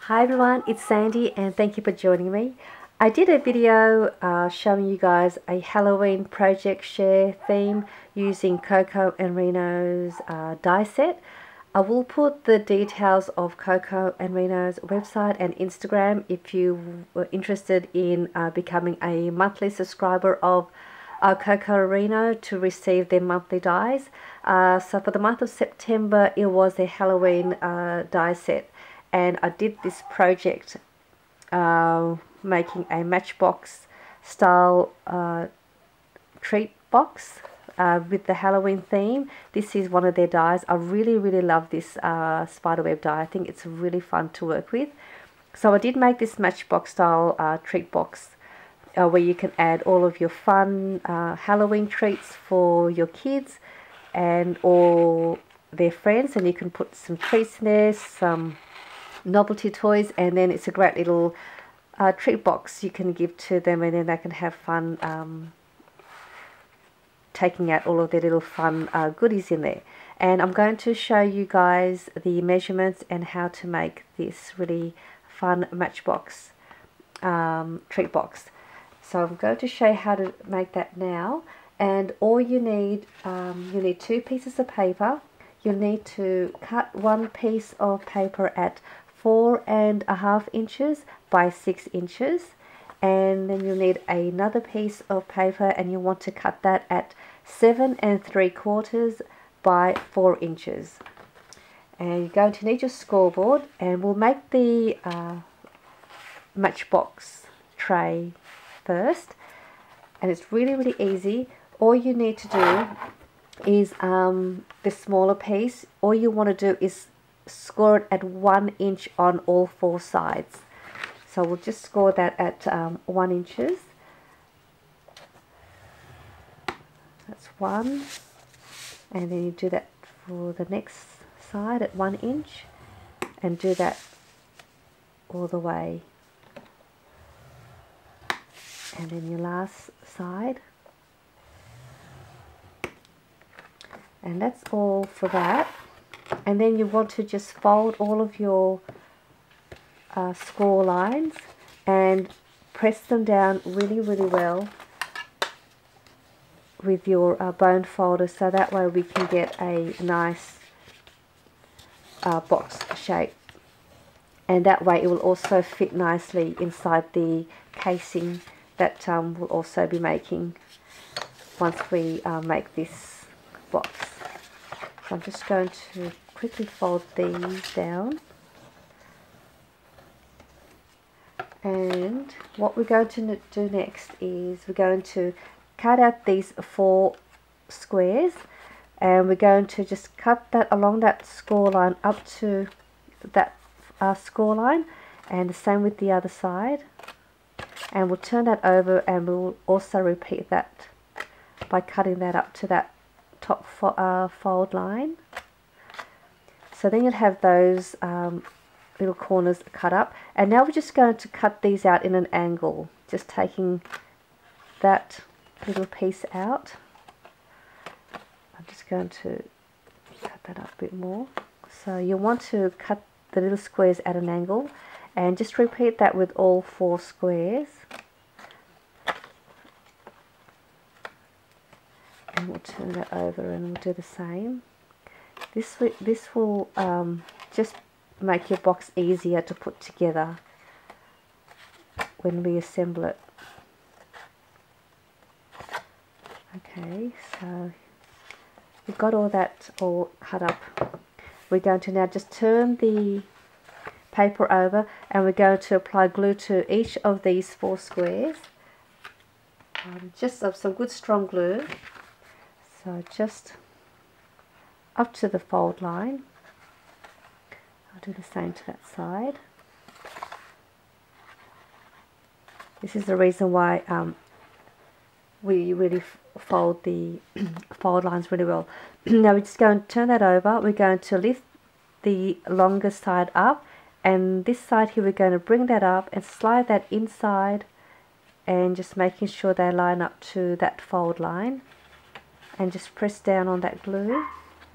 Hi everyone, it's Sandy and thank you for joining me. I did a video showing you guys a Halloween project share theme using Coco and Reno's die set. I will put the details of Coco and Reno's website and Instagram if you were interested in becoming a monthly subscriber of Coco and Reno to receive their monthly dies. So for the month of September it was their Halloween die set. And I did this project making a Matchbox style treat box with the Halloween theme. This is one of their dies. I really love this spiderweb die. I think it's really fun to work with. So I did make this Matchbox style treat box where you can add all of your fun Halloween treats for your kids and all their friends, and you can put some treats in there, some novelty toys, and then it's a great little treat box you can give to them, and then they can have fun taking out all of their little fun goodies in there. And I'm going to show you guys the measurements and how to make this really fun Matchbox treat box. So I'm going to show you how to make that now. And all you need 2 pieces of paper. You'll need to cut one piece of paper at 4.5 inches by 6 inches, and then you'll need another piece of paper and you want to cut that at 7 3/4 by 4 inches. And you're going to need your scoreboard, and we'll make the Matchbox tray first, and it's really easy. All you need to do is the smaller piece, all you want to do is score it at 1 inch on all 4 sides. So we'll just score that at 1 inches. That's 1, and then you do that for the next side at 1 inch, and do that all the way, and then your last side, and that's all for that. And then you want to just fold all of your score lines and press them down really well with your bone folder, so that way we can get a nice box shape, and that way it will also fit nicely inside the casing that we'll also be making once we make this box. So I'm just going to quickly fold these down, and what we're going to do next is we're going to cut out these 4 squares, and we're going to just cut that along that score line up to that score line, and the same with the other side, and we'll turn that over, and we'll also repeat that by cutting that up to that top fold line. So then you'll have those little corners cut up, and now we're just going to cut these out in an angle, just taking that little piece out. I'm just going to cut that up a bit more. So you want to cut the little squares at an angle, and just repeat that with all 4 squares. And we'll turn that over and we'll do the same. This will just make your box easier to put together when we assemble it. Okay, so we've got all that all cut up. We're going to now just turn the paper over, and we're going to apply glue to each of these 4 squares. Just some good strong glue. So just up to the fold line. I'll do the same to that side. This is the reason why we really fold the fold lines really well. Now we're just going to turn that over. We're going to lift the longer side up, and this side here we're going to bring that up and slide that inside, and just making sure they line up to that fold line, and just press down on that glue,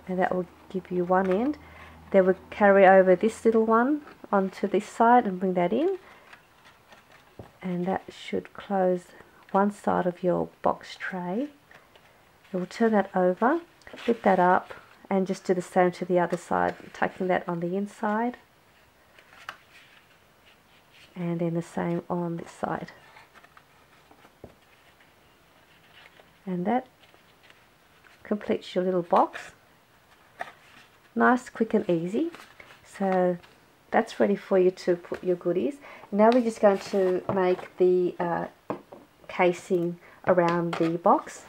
and that will give you one end. Then we carry over this little one onto this side and bring that in, and that should close one side of your box tray. We'll turn that over, flip that up, and just do the same to the other side, tucking that on the inside, and then the same on this side. And that completes your little box. Nice, quick and easy. So that's ready for you to put your goodies. Now we're just going to make the casing around the box.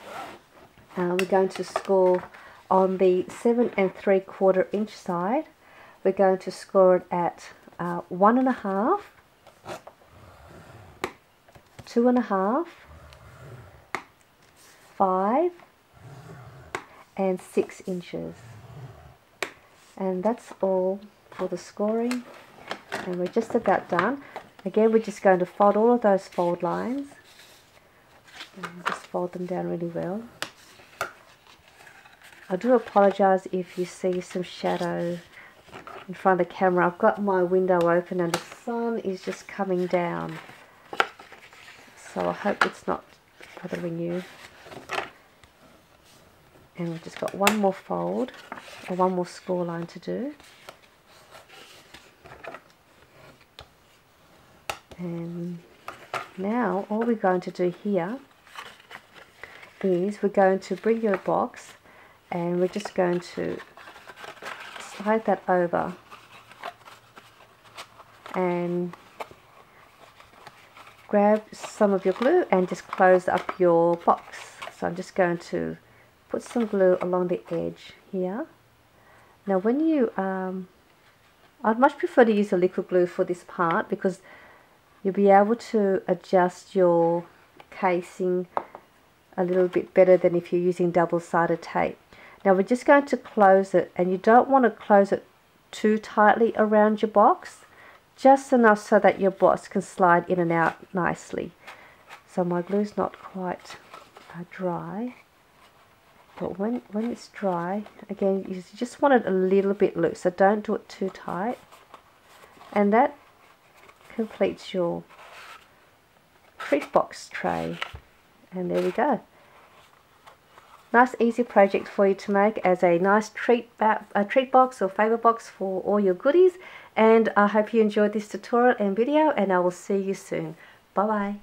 We're going to score on the 7 3/4 inch side. We're going to score it at 1.5, 2.5, 5 and 6 inches. And that's all for the scoring, and we're just about done. Again, we're just going to fold all of those fold lines and just fold them down really well. I do apologise if you see some shadow in front of the camera. I've got my window open and the sun is just coming down, so I hope it's not bothering you. And we've just got one more fold, or one more score line to do. And now all we're going to do here is we're going to bring your box and we're just going to slide that over and grab some of your glue and just close up your box. So I'm just going to put some glue along the edge here. Now when you, I'd much prefer to use a liquid glue for this part because you'll be able to adjust your casing a little bit better than if you're using double-sided tape. Now we're just going to close it, and you don't want to close it too tightly around your box, just enough so that your box can slide in and out nicely. So my glue's not quite dry. But when it's dry, again, you just want it a little bit loose, so don't do it too tight. And that completes your treat box tray. And there we go. Nice easy project for you to make as a nice treat box or favour box for all your goodies. And I hope you enjoyed this tutorial and video, and I will see you soon. Bye bye.